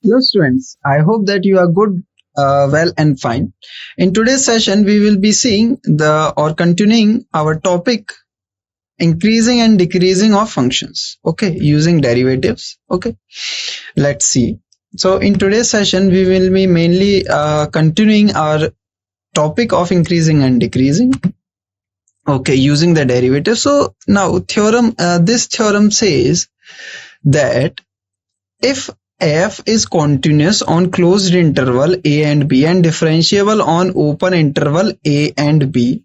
Hello, students. I hope that you are good, well, and fine. In today's session, we will be seeing the or continuing our topic increasing and decreasing of functions. Okay, using derivatives. Okay, let's see. So, in today's session, we will be mainly continuing our topic of increasing and decreasing. Okay, using the derivative. So now theorem. This theorem says that if f is continuous on closed interval a and b and differentiable on open interval a and b,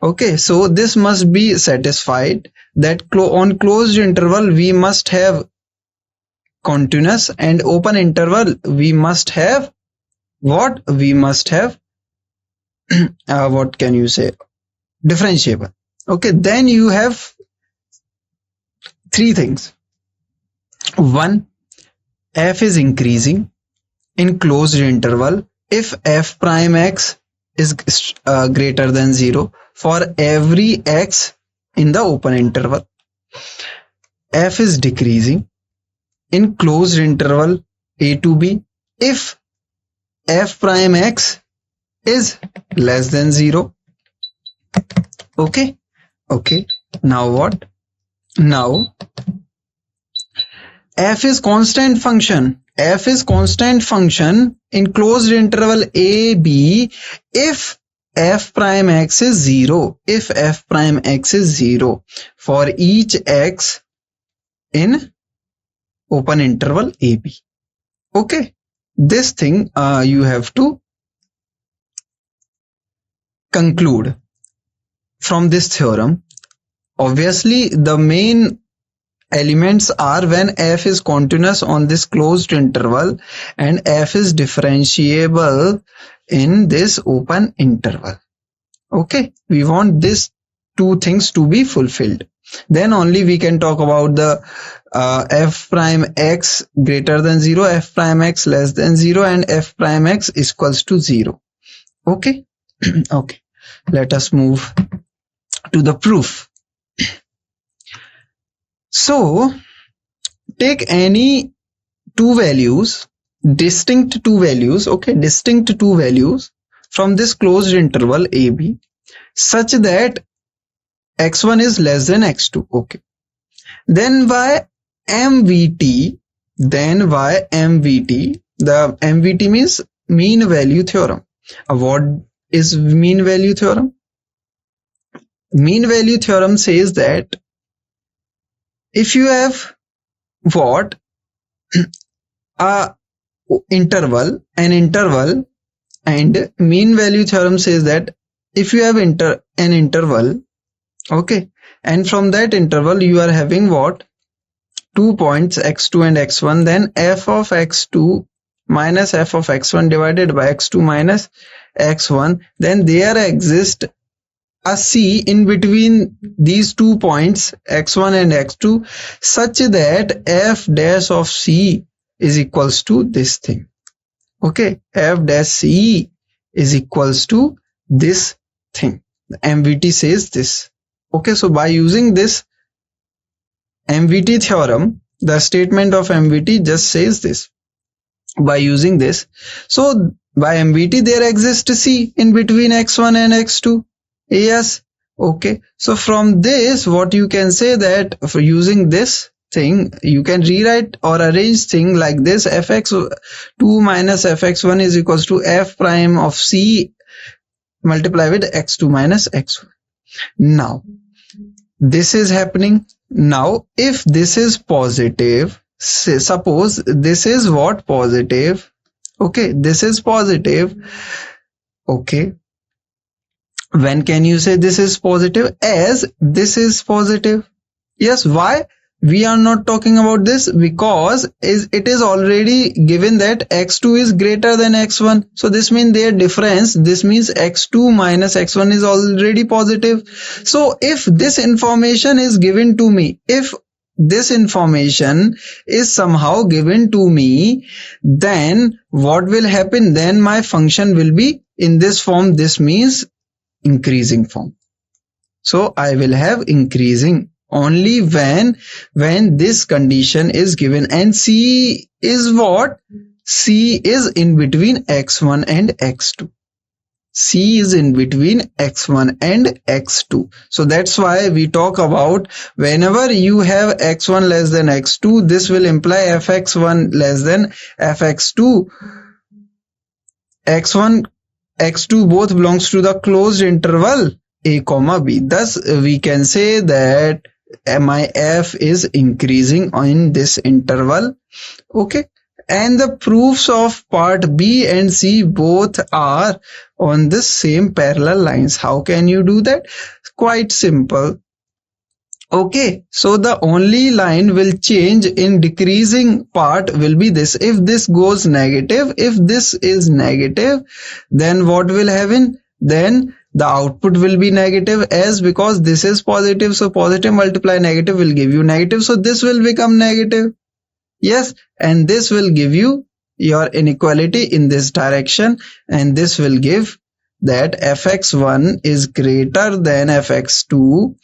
okay, so this must be satisfied that on closed interval we must have continuous and open interval we must have what? We must have what can you say? Differentiable. Okay, then you have three things. One, f is increasing in closed interval if f prime x is greater than 0 for every x in the open interval. F is decreasing in closed interval a to b if f prime x is less than 0. Okay, now what? Now f is constant function. F is constant function in closed interval a b if f prime x is 0. If f prime x is 0 for each x in open interval a b. Okay, this thing you have to conclude from this theorem. Obviously, the main elements are when f is continuous on this closed interval and f is differentiable in this open interval. Okay, we want these two things to be fulfilled. Then only we can talk about the f prime x greater than 0, f prime x less than 0 and f prime x equals to 0. Okay, okay, let us move to the proof. So take any two values, distinct two values, okay, distinct two values from this closed interval AB such that x1 is less than x2, okay. Then by MVT, the MVT means mean value theorem. What is mean value theorem? Mean value theorem says that if you have what? An interval, and mean value theorem says that if you have an interval, okay, and from that interval you are having what? 2 points x2 and x1, then f of x2 minus f of x1 divided by x2 minus x1, then there exists a c in between these 2 points x1 and x2 such that f dash of c is equals to this thing. Okay, f dash c is equals to this thing. The MVT says this. Okay, so by using this MVT theorem, the statement of MVT just says this. By using this, so by MVT there exists c in between x1 and x2. Yes, okay, so from this what you can say that for using this thing you can rewrite or arrange thing like this: fx2 minus fx1 is equals to f prime of c multiply with x2 minus x1. Now this is happening. Now if this is positive, say, suppose this is what? Positive. Okay, this is positive. Okay, when can you say this is positive? As this is positive. Yes, why we are not talking about this? Because it is already given that x2 is greater than x1, so this means their difference, this means x2 minus x1 is already positive. So if this information is given to me, if this information is somehow given to me, then what will happen? Then my function will be in this form. This means increasing form. So I will have increasing only when this condition is given. And c is what? C is in between x1 and x2. C is in between x1 and x2. So that's why we talk about whenever you have x1 less than x2, this will imply fx1 less than fx2. x1, x2 both belongs to the closed interval a comma b. Thus we can say that my f is increasing in this interval. Okay, and the proofs of part B and C both are on the same parallel lines. How can you do that? Quite simple. Okay, so the only line will change in decreasing part will be this. If this goes negative, if this is negative, then what will happen? Then the output will be negative, as because this is positive, so positive multiply negative will give you negative, so this will become negative. Yes, and this will give you your inequality in this direction, and this will give that fx1 is greater than fx2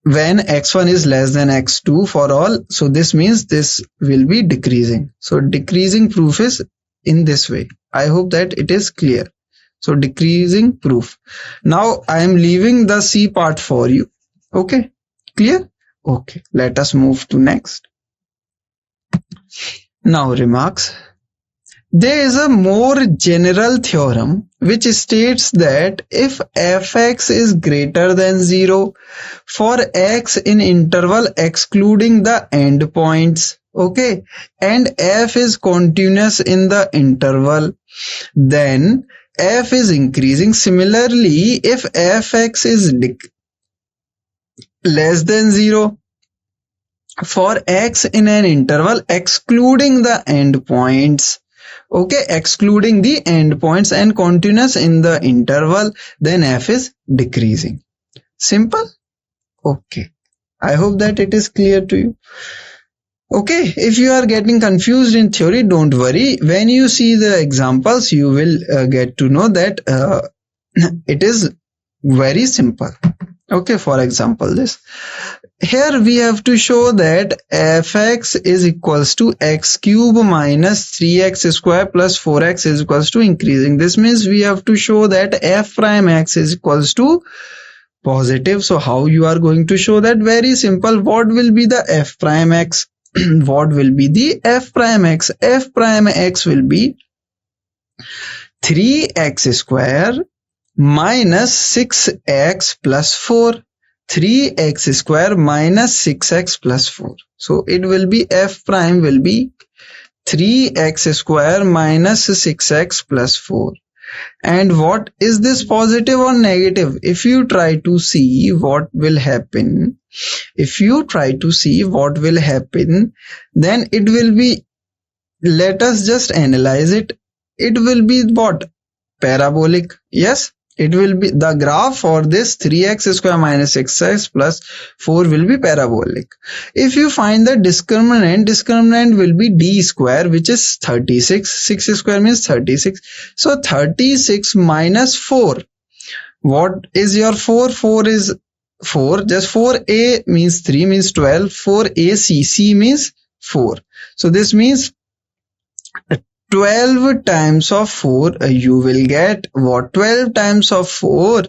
when x1 is less than x2 for all. So this means this will be decreasing. So decreasing proof is in this way. I hope that it is clear. So decreasing proof. Now I am leaving the C part for you. Okay, clear? Okay, let us move to next. Now remarks. There is a more general theorem which states that if fx is greater than 0 for x in interval excluding the endpoints, okay, and f is continuous in the interval, then f is increasing. Similarly, if fx is less than 0 for x in an interval excluding the endpoints, okay, excluding the endpoints and continuous in the interval, then f is decreasing. Simple? Okay, I hope that it is clear to you. Okay, if you are getting confused in theory, don't worry. When you see the examples, you will get to know that it is very simple. Okay, for example, this. Here we have to show that fx is equals to x cube minus 3x square plus 4x is equals to increasing. This means we have to show that f prime x is equals to positive. So how you are going to show that? Very simple. What will be the f prime x? What will be the f prime x? F prime x will be 3x square minus 6x plus 4. 3x square minus 6x plus 4. So it will be f prime will be 3x square minus 6x plus 4. And what is this, positive or negative? If you try to see what will happen, then it will be, let us just analyze it. It will be what? Parabolic. Yes, it will be the graph for this 3x square minus 6x plus 4 will be parabolic. If you find the discriminant will be d square, which is 36. 6 square means 36. So 36 minus 4. What is your 4? 4 is 4. Just 4a means 3 means 12. 4ac, c means 4. So this means 12 times of 4, you will get what? 12 times of 4.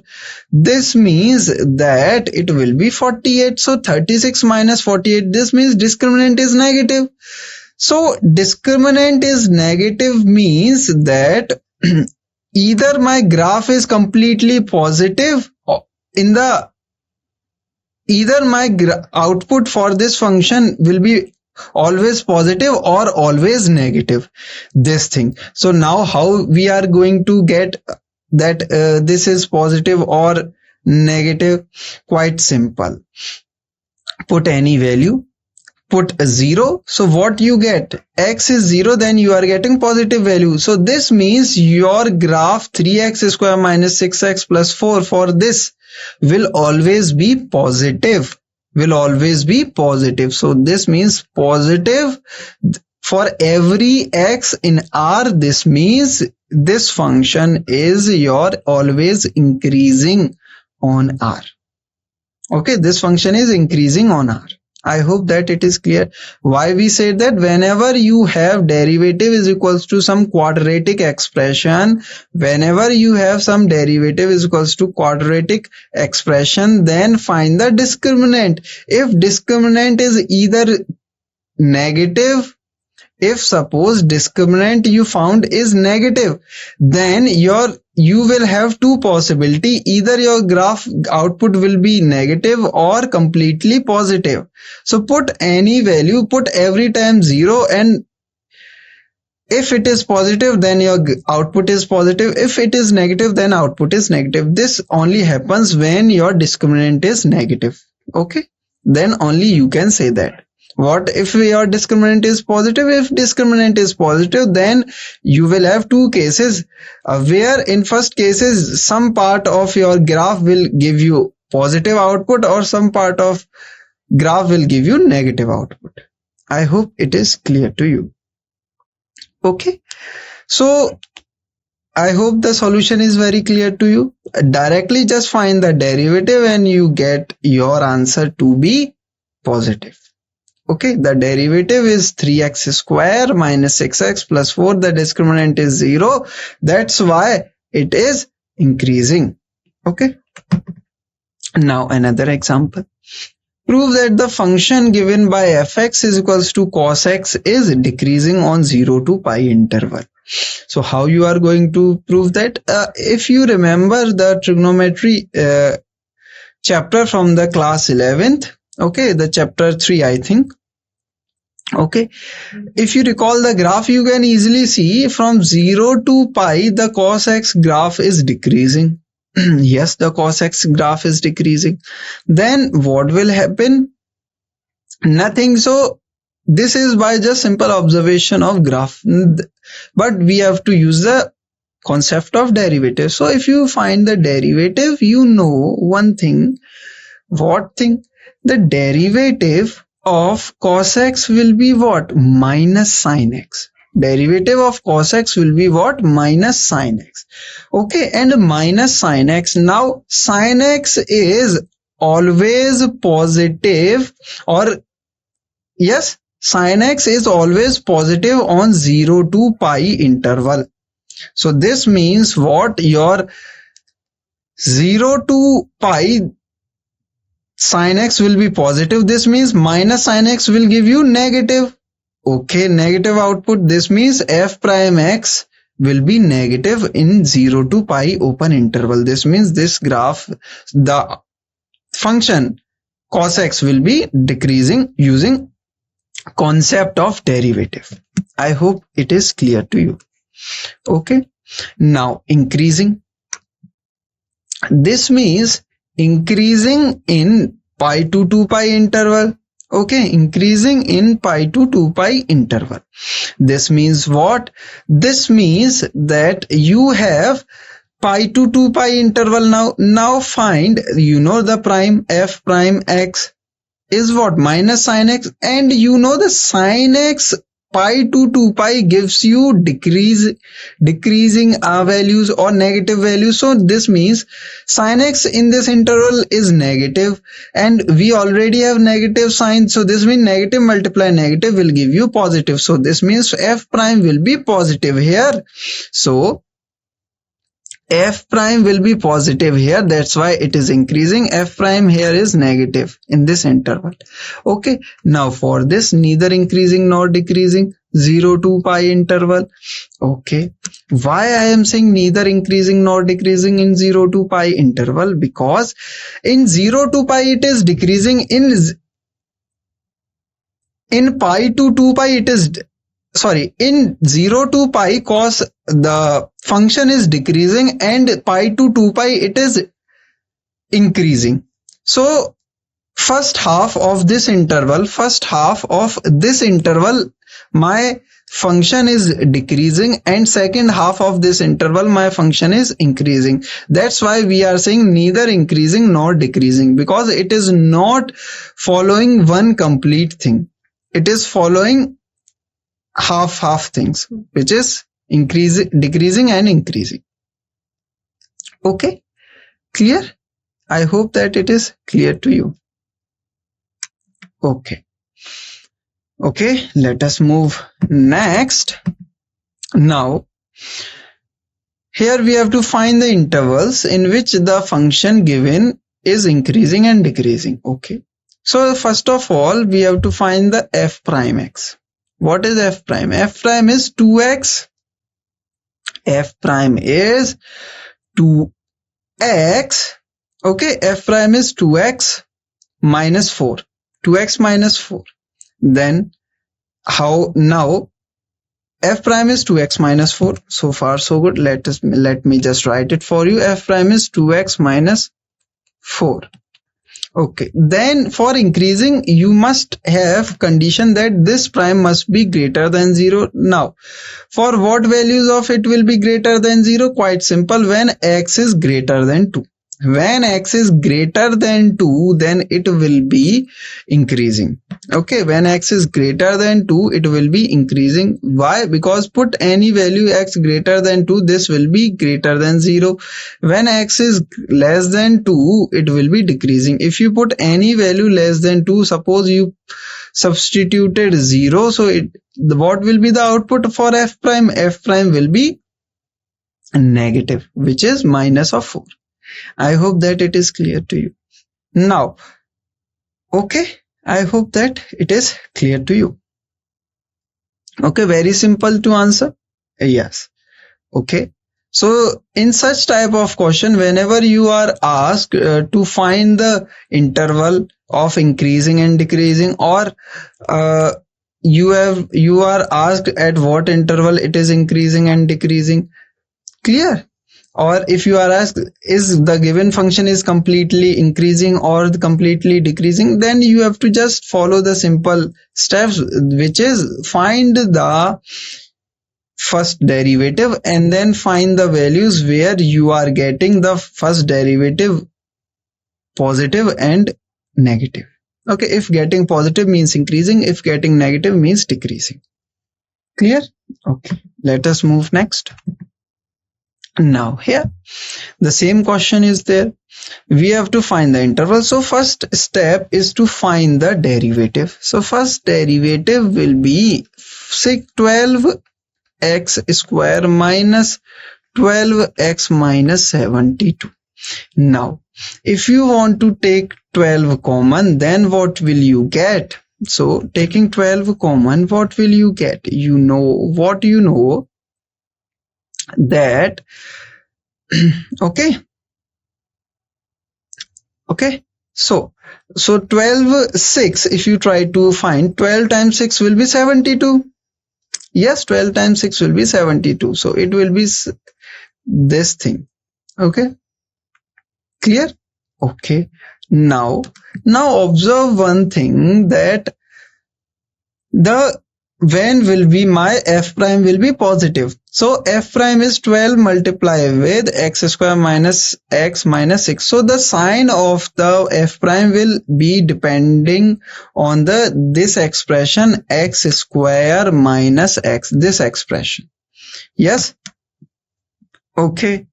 This means that it will be 48. So 36 minus 48, this means discriminant is negative. So discriminant is negative means that either my graph is completely positive either my output for this function will be always positive or always negative, this thing. So now how we are going to get that this is positive or negative? Quite simple. Put any value, put a 0. So what you get? X is 0, then you are getting positive value. So this means your graph 3x square minus 6x plus 4 for this will always be positive. So this means positive for every x in R. This means this function is your always increasing on R. Okay, this function is increasing on R. I hope that it is clear. Why we said that whenever you have derivative is equals to some quadratic expression, whenever you have some derivative is equals to quadratic expression, then find the discriminant. If discriminant is either negative, if suppose discriminant you found is negative, then you will have two possibility. Either your graph output will be negative or completely positive. So put any value, put every time 0, and if it is positive then your output is positive, if it is negative then output is negative. This only happens when your discriminant is negative. Okay, then only you can say that. What if your discriminant is positive? If discriminant is positive, then you will have two cases, where in first cases some part of your graph will give you positive output or some part of graph will give you negative output. I hope it is clear to you. Okay, so I hope the solution is very clear to you. Directly just find the derivative and you get your answer to be positive. Okay, the derivative is 3x square minus 6x plus 4. The discriminant is 0. That's why it is increasing. Okay. Now another example. Prove that the function given by fx is equals to cos x is decreasing on 0 to pi interval. So how you are going to prove that? If you remember the trigonometry chapter from the class 11th, okay, the chapter 3 I think. Okay, if you recall the graph, you can easily see from 0 to pi the cos x graph is decreasing. Yes, the cos x graph is decreasing. Then what will happen? Nothing. So this is by just simple observation of graph, but we have to use the concept of derivative. So if you find the derivative, you know one thing. What thing? The derivative of cos x will be what? Minus sin x. Derivative of cos x will be what? Minus sin x. Okay, and minus sin x. Now sin x is always positive, or yes, sin x is always positive on 0 to pi interval. So this means what? Your 0 to pi sin x will be positive. This means minus sin x will give you negative. Okay, negative output. This means f prime x will be negative in 0 to pi open interval. This means this graph, the function cos x will be decreasing using concept of derivative. I hope it is clear to you. Okay, now increasing. This means increasing in pi to 2 pi interval. Okay, increasing in pi to 2 pi interval. This means what? This means that you have pi to 2 pi interval. Now find, you know, the prime f prime x is what? Minus sin x, and you know the sin x pi to 2 pi gives you decreasing values or negative values. So this means sin x in this interval is negative, and we already have negative sign. So this means negative multiply negative will give you positive. So this means f prime will be positive here. So f prime will be positive here. That's why it is increasing. F prime here is negative in this interval. Okay, now for this neither increasing nor decreasing, 0 to pi interval. Okay, why I am saying neither increasing nor decreasing in 0 to pi interval? Because in 0 to pi it is decreasing, in pi to 2 pi it is, sorry, in 0 to pi cos the function is decreasing, and pi to 2 pi it is increasing. So first half of this interval, my function is decreasing, and second half of this interval my function is increasing. That's why we are saying neither increasing nor decreasing, because it is not following one complete thing. It is following half things, which is decreasing and increasing. Okay, clear? I hope that it is clear to you. Okay, let us move next. Now, here we have to find the intervals in which the function given is increasing and decreasing. Okay, so first of all, we have to find the f prime x. What is f prime? F prime is 2x. F prime is 2x. Okay, f prime is 2x minus 4. 2x minus 4. Then how now? F prime is 2x minus 4. So far so good. Let me just write it for you. F prime is 2x minus 4. Okay, then for increasing you must have condition that this prime must be greater than 0. Now for what values of it will be greater than 0? Quite simple, when x is greater than 2. When x is greater than 2, then it will be increasing. Okay, when x is greater than 2, it will be increasing. Why? Because put any value x greater than 2, this will be greater than 0. When x is less than 2, it will be decreasing. If you put any value less than 2, suppose you substituted 0, so what will be the output for f prime? F prime will be negative, which is minus of 4. I hope that it is clear to you. Now, okay, I hope that it is clear to you. Okay, very simple to answer. Yes. Okay. So in such type of question, whenever you are asked to find the interval of increasing and decreasing, or you are asked at what interval it is increasing and decreasing, clear? Or if you are asked is the given function is completely increasing or completely decreasing, then you have to just follow the simple steps, which is find the first derivative and then find the values where you are getting the first derivative positive and negative. Okay, if getting positive means increasing, if getting negative means decreasing. Clear? Okay, let us move next. Now here the same question is there. We have to find the interval. So first step is to find the derivative. So first derivative will be 12x square minus 12x minus 72. Now if you want to take 12 common, then what will you get? So taking 12 common, what will you get? You know what you know, that okay, so 12 6, if you try to find 12 times 6 will be 72. Yes, 12 times 6 will be 72, so it will be this thing. Okay, clear? Okay, now observe one thing, that the when will be my f prime will be positive. So f prime is 12 multiplied with x square minus x minus 6. So the sign of the f prime will be depending on this expression x square minus x, this expression. Yes. Okay.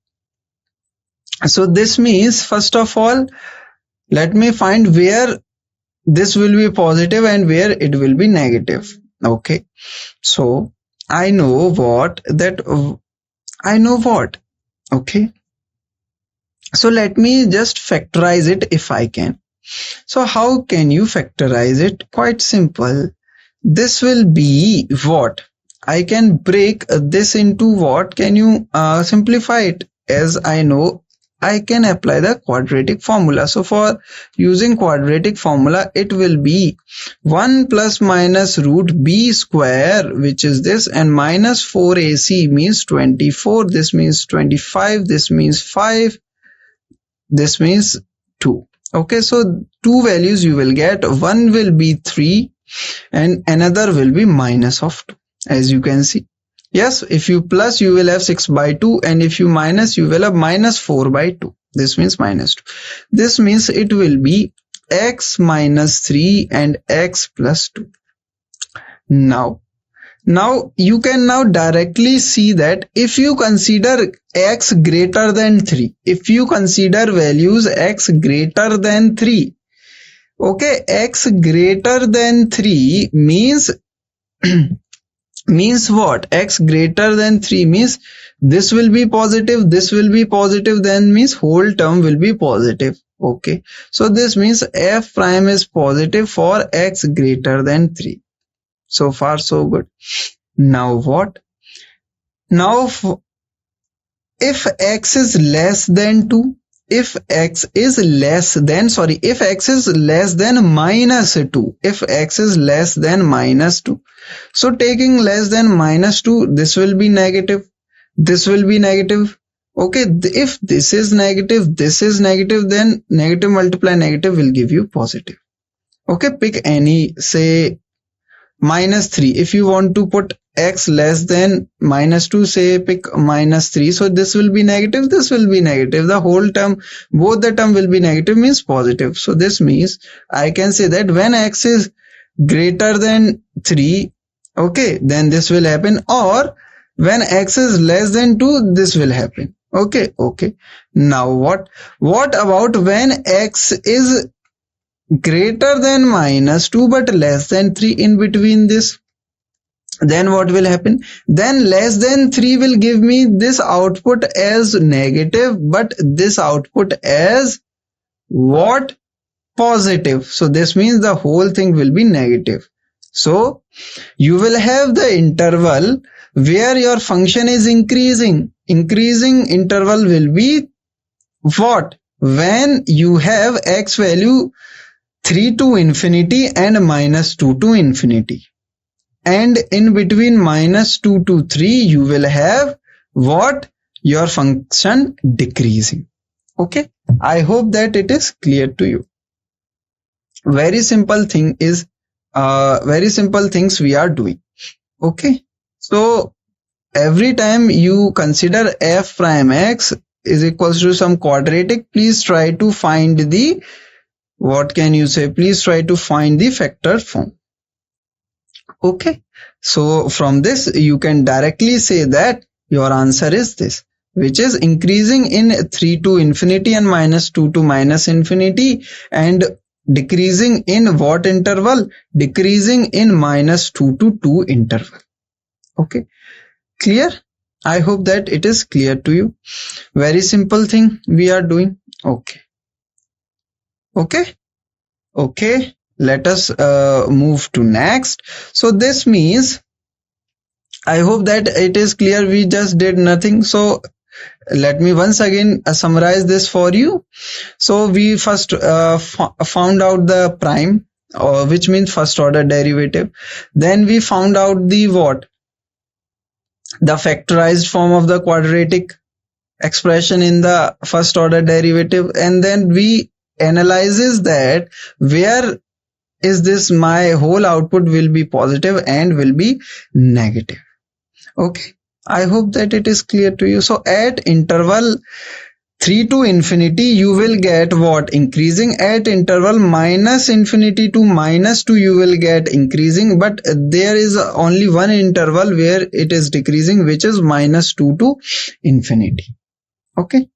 So this means, first of all, let me find where this will be positive and where it will be negative. Okay, so I know what. Okay, so let me just factorize it if I can. So how can you factorize it? Quite simple. This will be what? I can break this into what? Can you simplify it? As I know, I can apply the quadratic formula. So for using quadratic formula, it will be 1 plus minus root b square, which is this, and minus 4ac means 24. This means 25. This means 5. This means 2. Okay, so two values you will get. One will be 3 and another will be minus of 2, as you can see. Yes, if you plus, you will have 6 by 2, and if you minus, you will have minus 4 by 2. This means minus 2. This means it will be x minus 3 and x plus 2. Now you can now directly see that if you consider x greater than 3, if you consider values x greater than 3, Okay, x greater than 3 means means what? X greater than 3 means this will be positive, this will be positive, then means whole term will be positive. Okay, so this means f prime is positive for x greater than 3. So far so good. Now what? Now if x is less than 2, if x is less than minus 2, if x is less than minus 2, so taking less than minus 2, this will be negative, this will be negative. Okay, if this is negative, then negative multiply negative will give you positive. Okay, pick any, say minus 3. If you want to put x less than minus 2, say pick minus 3. So this will be negative, this will be negative. The whole term, both the term will be negative, means positive. So this means I can say that when x is greater than 3, okay, then this will happen, or when x is less than 2, this will happen. Okay, okay. Now what about when x is greater than minus 2 but less than 3 in between this? Then what will happen? Then less than 3 will give me this output as negative, but this output as what? Positive. So this means the whole thing will be negative. So you will have the interval where your function is increasing. Increasing interval will be what? When you have x value 3 to infinity and minus 2 to infinity. And in between minus 2 to 3, you will have what? Your function decreasing. Okay, I hope that it is clear to you. Very simple thing is, very simple things we are doing. Okay, so every time you consider f prime x is equals to some quadratic, please try to find the, what can you say, please try to find the factored form. Okay, so from this you can directly say that your answer is this, which is increasing in 3 to infinity and minus 2 to minus infinity, and decreasing in what interval? Decreasing in minus 2 to 2 interval. Okay, clear? I hope that it is clear to you. Very simple thing we are doing. Okay, okay, okay. Let us move to next. So this means, I hope that it is clear, we just did nothing. So let me once again summarize this for you. So we first found out the prime, which means first order derivative. Then we found out the what? The factorized form of the quadratic expression in the first order derivative. And then we analyzes that where is this my whole output will be positive and will be negative. Okay, I hope that it is clear to you. So at interval 3 to infinity, you will get what? Increasing. At interval minus infinity to minus 2, you will get increasing, but there is only one interval where it is decreasing, which is minus 2 to infinity. Okay,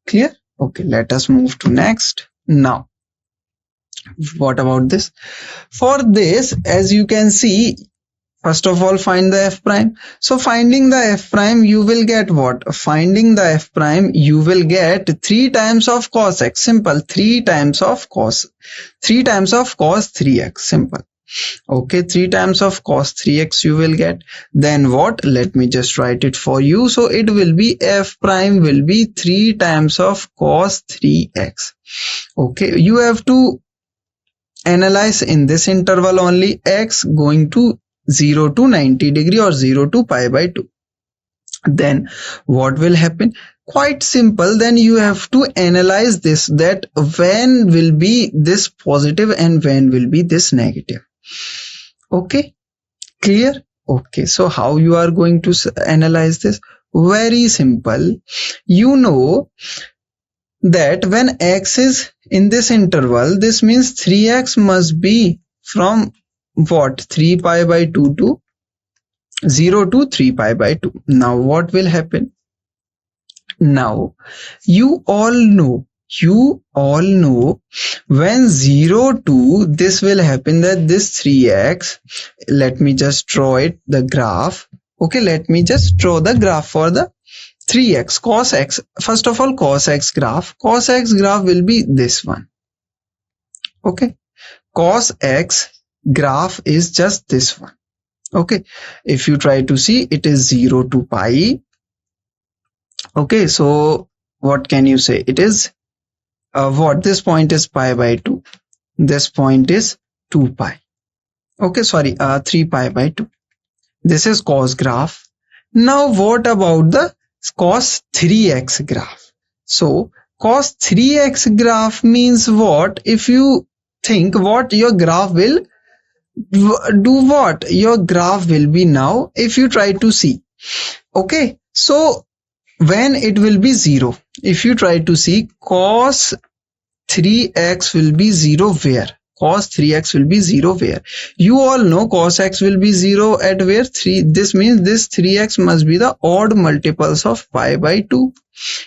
clear? Okay, let us move to next. Now, what about this? For this, as you can see, first of all, find the f prime. So finding the f prime, you will get what? Finding the f prime, you will get 3 times of cos x. Simple. 3 times of cos 3x. Simple. Okay, 3 times of cos 3x you will get. Then what? Let me just write it for you. So it will be f prime will be 3 times of cos 3x. Okay, you have to analyze in this interval only, x going to 0 to 90 degree or 0 to pi by 2. Then what will happen? Quite simple. Then you have to analyze this, that when will be this positive and when will be this negative. Okay, clear? Okay, so how you are going to analyze this? Very simple. You know that when x is in this interval, this means 3x must be from what? 3 pi by 2 to 0 to 3 pi by 2. Now what will happen? Now you all know you all know when 0 to this will happen, that this 3x, let me just draw it, the graph. Okay, let me just draw the graph for the 3x cos x. First of all, cos x graph will be this one. Okay, cos x graph is just this one. Okay, if you try to see, it is 0 to pi. Okay, so what can you say? It is what this point is pi by 2, this point is 2 pi. Okay, sorry, 3 pi by 2. This is cos graph. Now what about the cos 3x graph? So cos 3x graph means what? If you think what your graph will do, what your graph will be now, if you try to see. Okay, so when it will be 0, if you try to see, cos 3x will be 0 where? Cos 3x will be 0 where? You all know cos x will be 0 at where? 3. This means this 3x must be the odd multiples of pi by 2.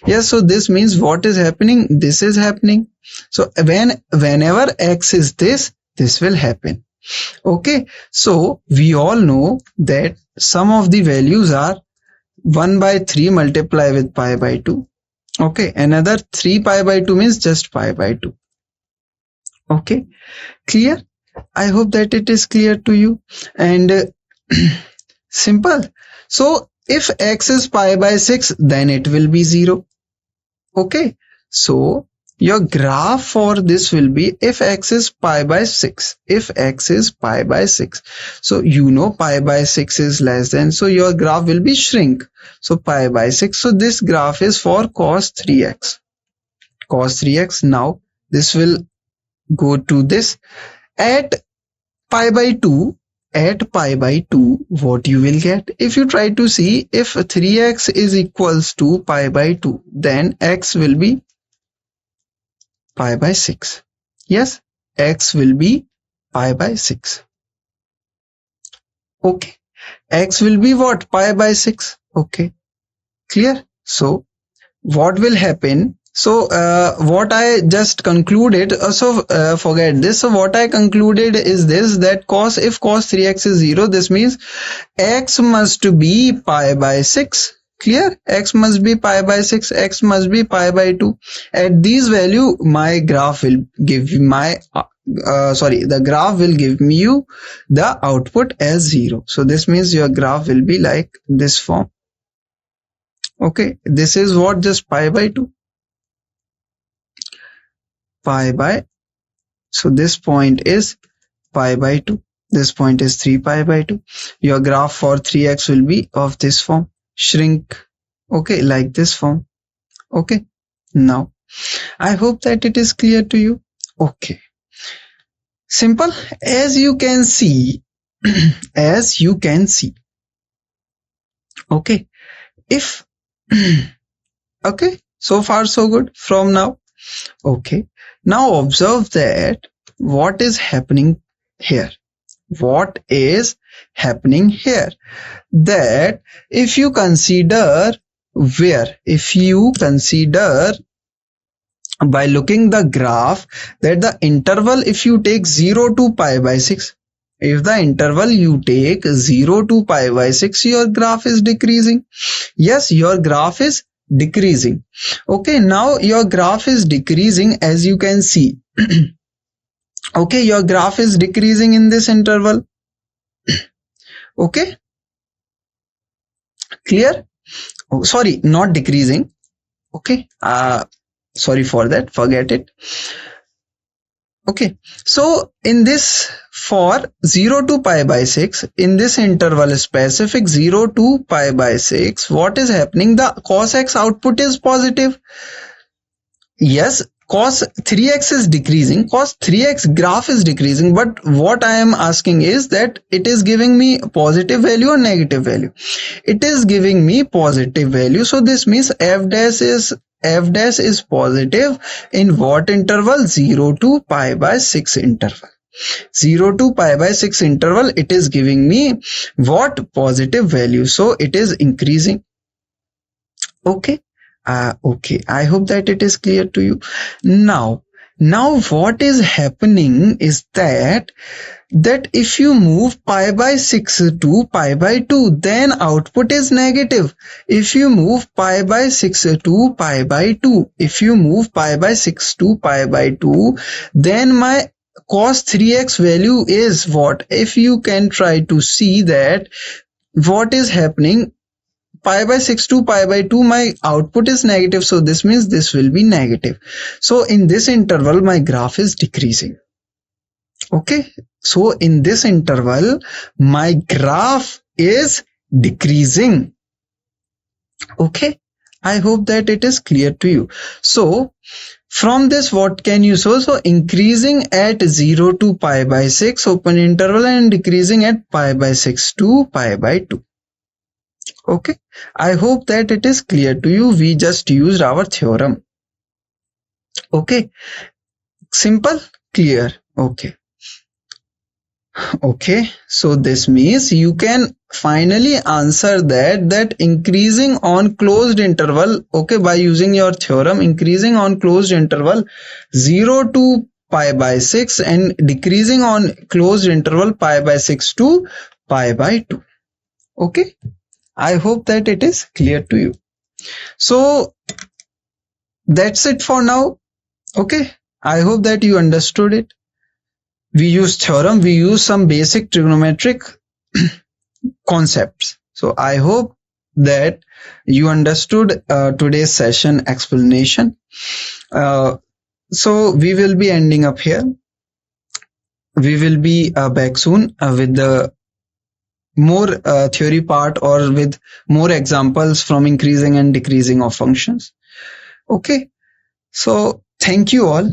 Yes, so this means what is happening? This is happening. So whenever x is this will happen. Okay, so we all know that some of the values are 1 by 3 multiply with pi by 2. Okay, another 3 pi by 2 means just pi by 2. Okay, clear? I hope that it is clear to you. And simple. So if x is pi by 6, then it will be 0. Okay, so your graph for this will be if x is pi by 6. If x is pi by 6. So you know pi by 6 is less than. So your graph will be shrink. So pi by 6. So this graph is for cos 3x. Cos 3x. Now this will go to this. At pi by 2. At pi by 2, what you will get? If you try to see, if 3x is equals to pi by 2, then x will be pi by 6. Yes, x will be pi by 6. Okay, x will be what? Pi by 6. Okay, clear? So what will happen? So what I just concluded, forget this. So what I concluded is this, that if cos 3x is 0, this means x must be pi by 6. Clear? X must be pi by 6, x must be pi by 2. At these value, my graph will give you the graph will give me you the output as 0. So this means your graph will be like this form. Okay, this is what? Just pi by 2. Pi by, so this point is pi by 2. This point is 3 pi by 2. Your graph for 3x will be of this form. Shrink. Okay, like this form. Okay, now I hope that it is clear to you. Okay, simple. As you can see, okay, if okay, so far so good from now. Okay, now observe that what is happening here. What is happening here? That if you consider by looking the graph, that the interval, if you take 0 to pi by 6, if the interval you take 0 to pi by 6, your graph is decreasing. Yes, your graph is decreasing. Okay, now your graph is decreasing, as you can see. Okay, your graph is decreasing in this interval. Okay, clear? Oh, sorry, not decreasing. Okay, sorry for that, forget it. Okay, so in this, for 0 to pi by 6, in this interval specific 0 to pi by 6, what is happening? The cos x output is positive. Yes, cos 3x is decreasing, cos 3x graph is decreasing, but what I am asking is that it is giving me positive value or negative value? It is giving me positive value. So this means f dash is positive in what interval? 0 to pi by 6 interval. 0 to pi by 6 interval, it is giving me what? Positive value. So it is increasing. Okay, Okay, I hope that it is clear to you. Now, what is happening is that if you move pi by 6 to pi by 2, then output is negative. If you move pi by 6 to pi by 2, if you move pi by 6 to pi by 2, then my cos 3x value is what? If you can try to see that what is happening, pi by 6 to pi by 2, my output is negative, so this means this will be negative. So in this interval my graph is decreasing. Okay, so in this interval my graph is decreasing. Okay, I hope that it is clear to you. So from this what can you show? So increasing at 0 to pi by 6 open interval and decreasing at pi by 6 to pi by 2. Okay, I hope that it is clear to you. We just used our theorem. Okay, simple, clear. Okay. Okay, so this means you can finally answer that increasing on closed interval, okay, by using your theorem, increasing on closed interval 0 to pi by 6 and decreasing on closed interval pi by 6 to pi by 2. Okay, I hope that it is clear to you. So that's it for now. Okay, I hope that you understood it. We use theorem, we use some basic trigonometric concepts. So I hope that you understood today's session explanation. So we will be ending up here. We will be back soon with the more theory part or with more examples from increasing and decreasing of functions. Okay, so thank you all.